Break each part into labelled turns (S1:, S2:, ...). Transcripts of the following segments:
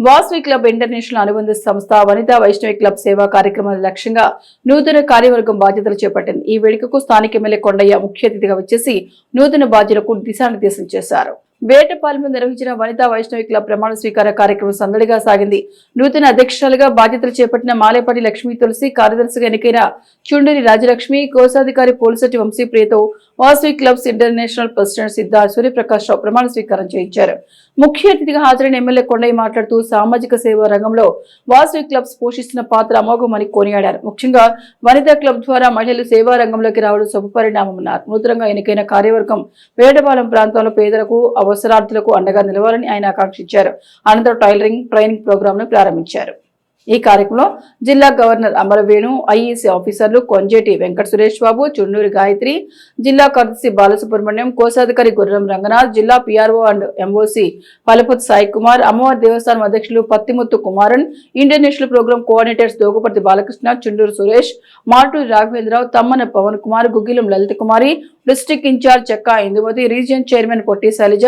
S1: Vasavi club international అనుబంధ సంస్థ Vanitha Vaishnavi club సేవా కార్యక్రమాల లక్ష్యంగా నూతన కార్యవర్గం బాధ్యతలు చేపట్టింది. ఈ వేడుకకు స్థానిక ఎమ్మెల్యే కొండయ్య ముఖ్య అతిథిగా వచ్చేసి నూతన బాధ్యులకు దిశానిర్దేశం చేశారు. వేటపాలెంలో నిర్వహించిన వనితా వైష్ణవి క్లబ్ ప్రమాణ స్వీకార కార్యక్రమం సందడిగా సాగింది. నూతన అధ్యక్షురాలుగా బాధ్యతలు చేపట్టిన మాలేపాటి లక్ష్మీ తులసి, కార్యదర్శిగా ఎన్నికైన చుండూరి రాజలక్ష్మి, కోశాధికారి పోలిశెట్టి వంశీప్రియతో Vasavi clubs international president Siddha Suryaprakash Rao ప్రమాణ స్వీకారం చేయించారు. ముఖ్య అతిథిగా హాజరైన ఎమ్మెల్యే కొండయ్య మాట్లాడుతూ సామాజిక సేవా రంగంలో వాసవి క్లబ్స్ పోషిస్తున్న పాత్ర అమోఘమని కొనియాడారు. ముఖ్యంగా వనితా క్లబ్ ద్వారా మహిళలు సేవా రంగంలోకి రావడం శుభపరిణామమన్నారు. నూతనంగా ఎన్నికైన కార్యవర్గం వేటపాలెం ప్రాంతంలో పేదలకు అవసరార్థులకు అండగా నిలవాలని ఆయన ఆకాంక్షించారు. అనంతరం టైలరింగ్ ట్రైనింగ్ ప్రోగ్రామ్ ను ప్రారంభించారు. ఈ కార్యక్రమంలో జిల్లా గవర్నర్ అమరవేణు, ఐఈసీ ఆఫీసర్లు కొంజేటి వెంకట సురేష్ బాబు, చుండూరి గాయత్రి, జిల్లా కార్యదర్శి బాలసుబ్రహ్మణ్యం, కోశాధికారి గుర్రం రంగనాథ్, జిల్లా PRO and MOC Palapati Sai Kumar, అమ్మవారి దేవస్థానం అధ్యక్షులు Pattimuthu Kumaran, international programme coordinators Dogaparthi Balakrishna, Chunduru Suresh, Maturi Raghavendrarao, Tammana Pavan Kumar, Guggilam Lalitha Kumari, district incharge Chekka Indumathi, region chairman Potti Shailaja,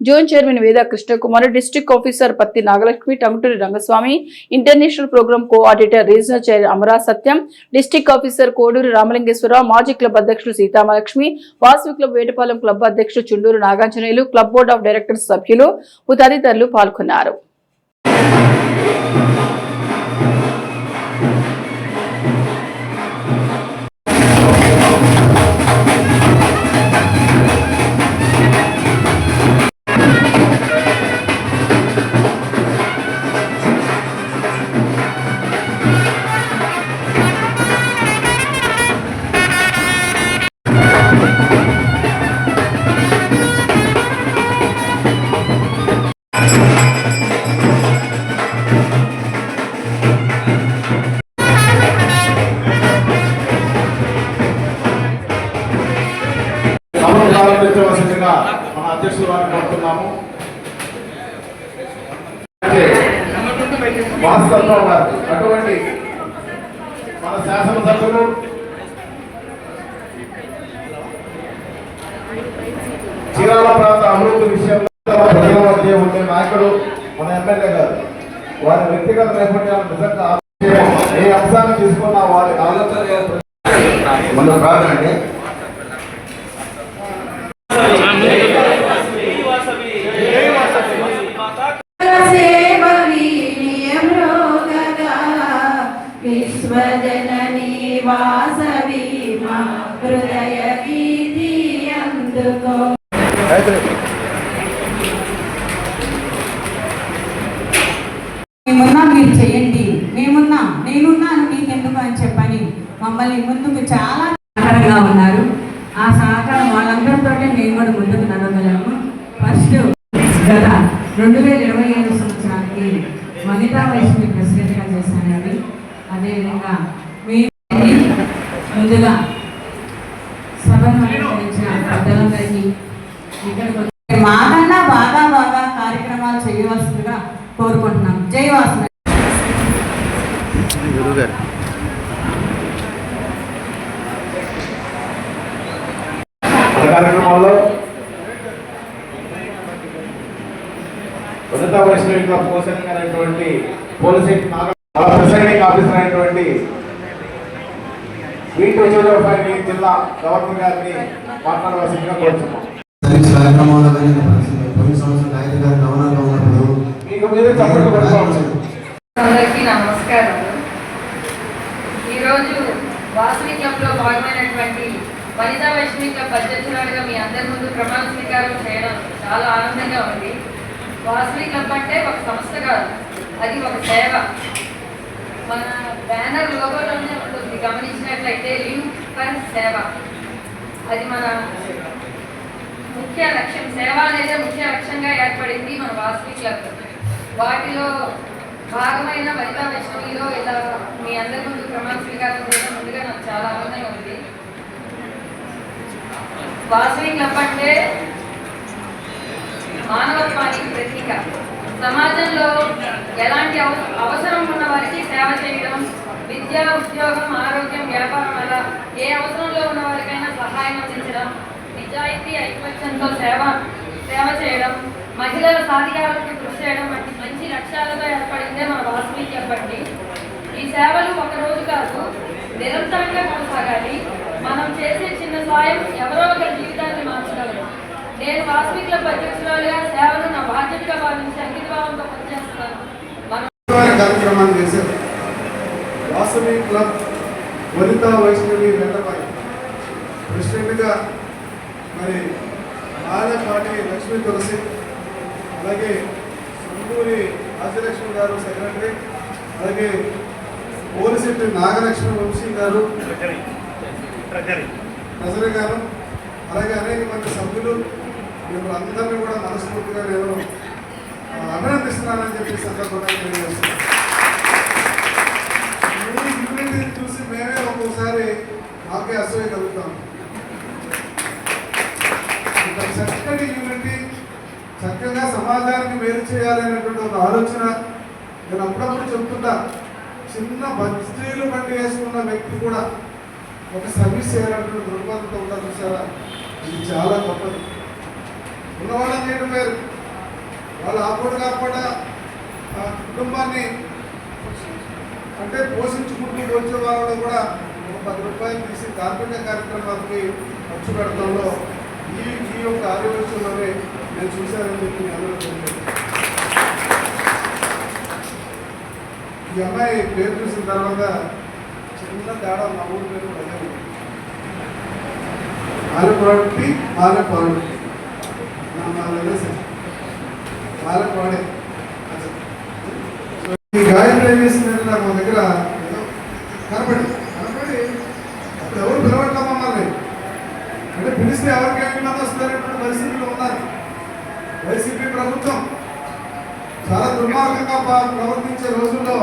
S1: zone chairman Veda Krishnakumar, district officer Patti Nagalakshmi, Tanguturi Rangaswamy, international programme coordinator regional chair Amara Satyam, district officer Koduri Ramalingeswararao, మాజీ క్లబ్ అధ్యక్షులు సీతామలక్ష్మి, వాసవి క్లబ్ వేటపాలెం క్లబ్ అధ్యక్షుడు Chunduru Naganjaneyulu, club board of directors సభ్యులు తదితరులు పాల్గొన్నారు.
S2: మన అధ్యక్షుల వారిని కోరుతున్నాము. వాస్తవం గారు అటువంటి మన శాసనసభ్యులు చీరాల ప్రాంత అభివృద్ధి విషయంలో ప్రజల మధ్య ఉండే నాయకుడు మన ఎమ్మెల్యే గారు వారి వ్యక్తిగత నేపథ్యాలు నిజంగా ఏ అంశాన్ని తీసుకున్న వారి ఆలోచన మన ప్రాంతాన్ని
S3: విశ్వజననీ వాసవి మా హృదయ గీతి అందుకో.
S4: మేమున్నా మీరు చేయండి, మేమున్నా నేనున్నాను మీకెందుకు అని చెప్పని మమ్మల్ని ముందుకు చాలా సహకారంగా ఉన్నారు. ఆ సహకారం వాళ్ళందరితో మేము కూడా ముందుకు నడవగలము. ఫస్ట్ గత 2027 సంవత్సరానికి వనితా వైష్ణవి ప్రెసిడెంట్గా చేశానండి. అదేవిధంగా ముందుగా సభను అలంకరించిన పెద్దలందరికీ ఇక్కడికి మాకన్నా బాగా కార్యక్రమాలు చేయవలసిందిగా కోరుకుంటున్నాం. జై వాసవి.
S2: కార్యక్రమాల్లో వనితా వైష్ణవి క్లబ్ కోశాధికారి అయినటువంటి పోలిశెట్టి ప్రిసైడింగ్ ఆఫీసర్ అయినటువంటి జిల్లా గవర్నర్ గారిని మాట్లాడవలసిందిగా కోరుతున్నాం.
S5: అందరికీ నమస్కారం. ఈరోజు వాసవి క్లబ్ లో భాగమైనటువంటి వనితా వైష్ణవి క్లబ్ అధ్యక్షురాలుగా మీ అందరి ముందు ప్రమాణ స్వీకారం చేయడం చాలా ఆనందంగా ఉంది. వాసవి క్లబ్ అంటే ఒక సంస్థ కాదు, అది ఒక సేవ. మన బ్యానర్ లోగోలోనే ఉంటుంది, గమనించినట్లయితే లివ్ ఫర్ సేవ. అది మన ముఖ్య లక్ష్యం. సేవ అనేది ముఖ్య లక్ష్యంగా ఏర్పడింది మన వాసవి క్లబ్. వాటిలో భాగమైన వనితా వైష్ణవిలో ఇలా మీ అందరి ముందు ప్రమాణ స్వీకారం చేయడం ముందుగా నాకు చాలా ఆనందంగా ఉంది. వాసవి క్లబ్ అంటే మానవత్వానికి ప్రతీక. సమాజంలో ఎలాంటి అవసరం ఉన్న వారికి సేవ చేయడం, విద్య, ఉద్యోగం, ఆరోగ్యం, వ్యాపారం అలా ఏ అవసరంలో ఉన్న వారికైనా సహాయం అందించడం, నిజాయితీ, ఐకమత్యంతో సేవ చేయడం, మహిళల సాధికారతకు కృషి చేయడం వంటి మంచి లక్ష్యాలతో సాయం ఎవరో ఒకరి జీవితాన్ని మార్చగలరు. నేను వాసవి క్లబ్ అధ్యక్షురాలుగా సేవను నా బాధ్యతగా భావించి అంకితభావంతో పనిచేస్తున్నాను.
S2: కార్యక్రమాన్ని చేశారు. వాసవి క్లబ్ వనితా వైష్ణవి వెంటపాయి ప్రెసిడెంట్గా మరి ఆలపాటి లక్ష్మీ తులసి, అలాగే సుందూరి ఆదిలక్ష్మి గారు సెక్రటరీ, అలాగే పోలిశెట్టి నాగలక్ష్మి వంశీ గారు ట్రెజరీ గారు, అలాగే అనేక మంది సభ్యులు మిమ్మల్ని అందరినీ కూడా మనస్ఫూర్తిగా నేను అభినందిస్తున్నానని చెప్పి సందర్భంగా తెలియజేస్తున్నాను. ఈ యూనిటీని చూసి మేమే ఒక్కొక్కసారి మాకే అసూయ కలుగుతాం. చక్కటి యూనిటీ, చక్కగా సమాజానికి మేలు చేయాలనేటువంటి ఒక ఆలోచన నేను అప్పుడప్పుడు చెప్తుంటా. చిన్న బస్తీలు బండి వేసుకున్న వ్యక్తి కూడా ఒక సర్వీస్ చేయాలనేటువంటి దృక్పథంతో ఉంటారు చూసారా, ఇది చాలా గొప్పది. ఉన్నవాళ్ళని చేయడం వేరు, వాళ్ళు ఆపూట కాకుండా ఆ కుటుంబాన్ని అంటే పోషించుకుంటూ వచ్చే వాళ్ళలో కూడా ఒక 10 రూపాయలు తీసి కార్మిక కార్యక్రమాలకి ఖర్చు పెడతంలో ఈ యొక్క ఆలోచనలోనే నేను చూశానని చెప్పి అందరూ తెలియదు. ఈ అమ్మాయి పేరు చూసిన తర్వాత చిన్న తేడా మా ఊరి పేరు కూడా అదే ఉంది. ఆలపాటి ఆలపాడే. ఈ గాయత్రి ఏం చేసిందంటే నాకు మా దగ్గర కనపడి అప్పుడు ఎవరు పిలవట్లా మమ్మల్ని, అంటే పిలిస్తే ఎవరికి ఎన్ని మంది వస్తారనేటువంటి పరిస్థితులు ఉన్నారు. వైసీపీ ప్రభుత్వం చాలా దుర్మార్గంగా ప్రవర్తించే రోజుల్లో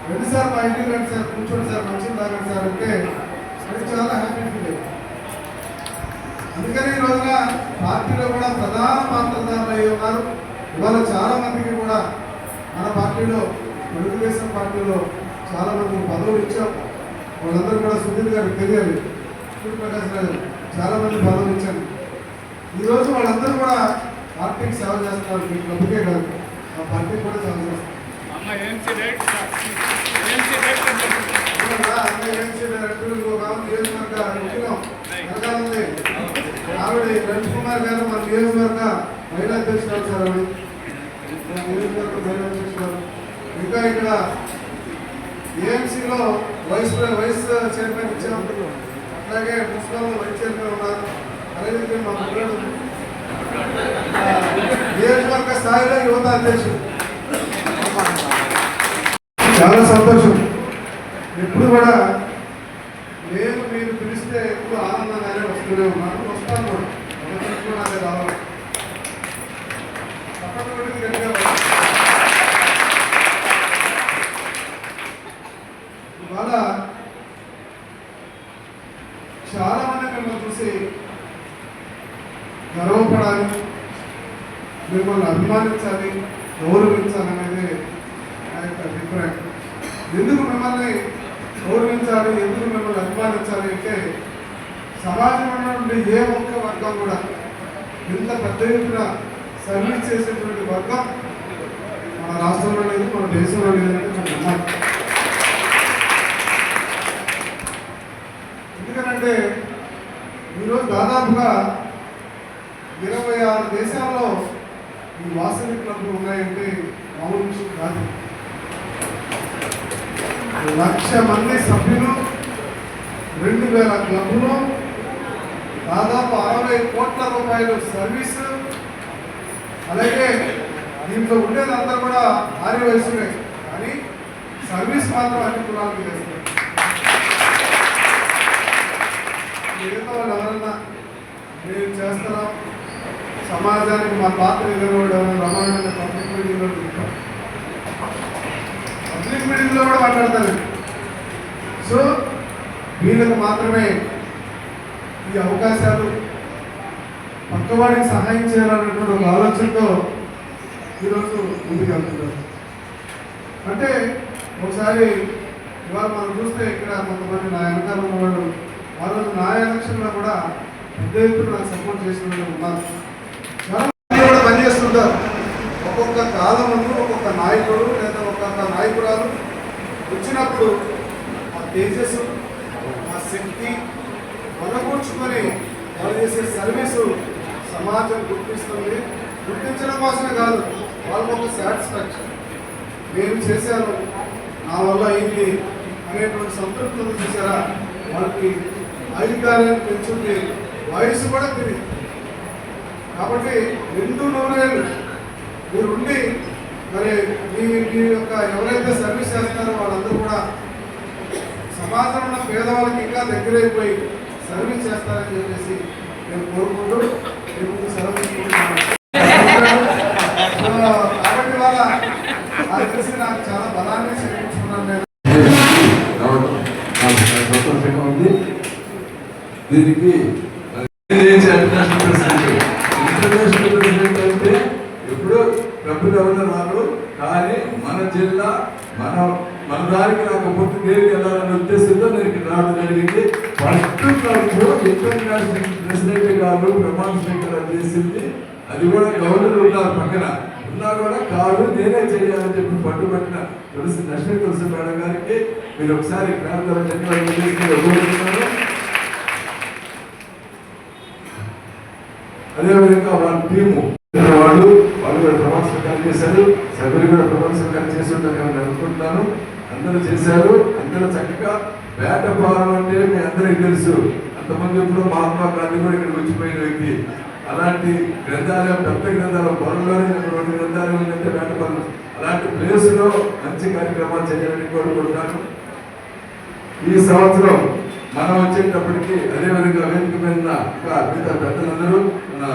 S2: 2 సార్లు మా ఇంటికి రండి సార్, కూర్చోండి సార్, మంచిగా తాగండి సార్ అంటే అది చాలా హ్యాపీ ఫీల్ అయ్యింది. అందుకని ఈ రోజున పార్టీలో కూడా ప్రధాన పాత్రధారులు అయి ఉన్నారు. ఇవాళ చాలా మందికి కూడా మన పార్టీలో, తెలుగుదేశం పార్టీలో చాలా మందికి పదవులు ఇచ్చాం. వాళ్ళందరూ కూడా సుధీర్ గారికి తెలియాలి, సూర్యప్రకాశ్ రాజు చాలా మంది పదవులు ఇచ్చాను. ఈరోజు వాళ్ళందరూ కూడా పార్టీకి సేవ చేస్తున్నారు. మీ క్లబ్కే కాదు, ఆ పార్టీకి కూడా సేవ చేస్తారు. ఆవిడ రవిష్ కుమార్ గారు మన నియోజకవర్గ మహిళా అధ్యక్షురాలు సార్, ఆవిడ నియోజకవర్గ మహిళా అధ్యక్షురాలు. ఇంకా ఇక్కడ ఏఎంసీలో వైస్ చైర్మన్ ఇచ్చాం, అట్లాగే మున్సిపల్ వైస్ చైర్మన్ ఉన్నారు. అలాగే మా పిల్లలు నియోజకవర్గ స్థాయిలో యువత అధ్యక్షుడు. చాలా సంతోషం. ఎప్పుడు కూడా నేను మీరు పిలిస్తే ఎప్పుడు ఆనందంగానే వస్తూనే ఉన్నాను, వస్తాను కూడా. కూడా అదే రావాలి. ఇవాళ చాలా మంది మిమ్మల్ని చూసి గర్వపడాలి, మిమ్మల్ని అభిమానించాలి, గౌరవించాలనేది నా యొక్క అభిప్రాయం. ఎందుకు మిమ్మల్ని గౌరవించాలి, ఎందుకు మిమ్మల్ని అభిమానించాలి అంటే సమాజంలో నుండి ఏ ఒక్క వర్గం కూడా ఇంత పెద్ద ఎత్తున సర్వీస్ చేసేటువంటి వర్గం మన రాష్ట్రంలో లేదు, మన దేశంలో లేదంటే మనం నమ్మాలి. ఎందుకంటే ఈరోజు దాదాపుగా 26 దేశాల్లో ఈ వాసవి క్లబ్లు ఉన్నాయంటే మామూలు విషయం కాదు. 1,00,000 మంది సభ్యులు, 2,000 క్లబ్లు, దాదాపు 60 కోట్ల రూపాయలు సర్వీసు. అలాగే దీంట్లో ఉండేదంతా కూడా ఆర్య వయసులే, కానీ సర్వీస్ మాత్రం అన్ని కులాలకు చేస్తారు. మిగతా వాళ్ళు ఎవరన్నా మేము చేస్తున్నాం సమాజానికి మా పాత్ర ఎదురుకోవడం ఎవరైనా రమాయణ పబ్లిక్ మీటింగ్లో ఉంటాం, పబ్లిక్ మీటింగ్లో కూడా మాట్లాడతారు. సో వీళ్ళకు మాత్రమే ఈ అవకాశాలు, పక్కవాడికి సహాయం చేయాలన్నటువంటి ఒక ఆలోచనతో ఈరోజు ముందుకెళ్తున్నారు. అంటే ఒకసారి ఇవాళ మనం చూస్తే ఇక్కడ కొంతమంది నా వెనకాల ఉన్నవాళ్ళు ఆ రోజు నా ఎలక్షన్లో కూడా పెద్ద ఎత్తున నాకు సపోర్ట్ చేసిన వాళ్ళు ఉన్నారు. చాలా మంది కూడా పనిచేస్తుంటారు. ఒక్కొక్క కాలంలో ఒక్కొక్క నాయకుడు లేదా ఒక్కొక్క నాయకురాలు వచ్చినప్పుడు ఆ తేజస్సు, ఆ శక్తి, వనగూర్చుకొని వాళ్ళు చేసే సర్వీసు సమాజం గుర్తిస్తుంది. గుర్తించడం కోసమే కాదు, వాళ్ళకు ఒక సాటిస్ఫాక్షన్, నేను చేశాను, నా వల్ల అయింది అనేటువంటి సంతృప్తులు చూసారా. వాళ్ళకి అధికారాన్ని పెంచుంది, వయసు కూడా తిరిగి. కాబట్టి 200 ఏళ్ళు మీరు ఉండి మరి మీ యొక్క ఎవరైతే సర్వీస్ చేస్తారో వాళ్ళందరూ కూడా సమాజంలో ఉన్న పేదవాళ్ళకి ఇంకా దగ్గరైపోయి సర్వీస్ చేస్తారని చెప్పేసి నేను కోరుకుంటూ సెలవు తీసుకుంటున్నాను. కాబట్టి వాళ్ళ అది తెలిసి నాకు చాలా బలాన్ని చేయించుకున్నాను నేను.
S6: సంతోషంగా ఉంది. దీనికి ఇంటర్నేషనల్ ప్రెసిడెంట్ అంటే ఎప్పుడు డబ్బులు ఎవరు రారు, కానీ మన జిల్లా మన దానికి రాకపోతే దేనికి వెళ్ళాలనే ఉద్దేశంతో నేను ఇక్కడ రావడం జరిగింది. ఫస్ట్ ఇంటర్నేషనల్ ప్రెసిడెంట్ గారు ప్రమాణ స్వీకారం చేసింది, అది కూడా గవర్నర్ ఉన్నారు పక్కన ఉన్నా కూడా కాదు నేనే చేయాలని చెప్పి పట్టుబట్టిన తులసి మేడం గారికి మీరు ఒకసారి అదేవిధంగా వాళ్ళ టీము వాళ్ళు కూడా ప్రమాణ స్వీకారం చేశారు, సభ్యులు కూడా ప్రమాణ స్వీకారం చేసి ఉంటారని నేను అనుకుంటున్నాను. అందరూ చేశారు, అందరూ చక్కగా వేటపాలన అంటే మీ అందరికీ తెలుసు. అంతమంది ఇప్పుడు మహాత్మా గాంధీ కూడా ఇక్కడ వచ్చిపోయిన వ్యక్తి. అలాంటి గ్రంథాలయం, పెద్ద గ్రంథాలయం, పొలంలోనే 2 గ్రంథాలయం ఉందంటే వేటపాలన. అలాంటి ప్లేసులో మంచి కార్యక్రమాలు చేయాలని కోరుకుంటున్నాను. ఈ సంవత్సరం మనం వచ్చేటప్పటికి అదేవిధంగా వేదిక మీద ఇంకా మిగతా పెద్దలందరూ మన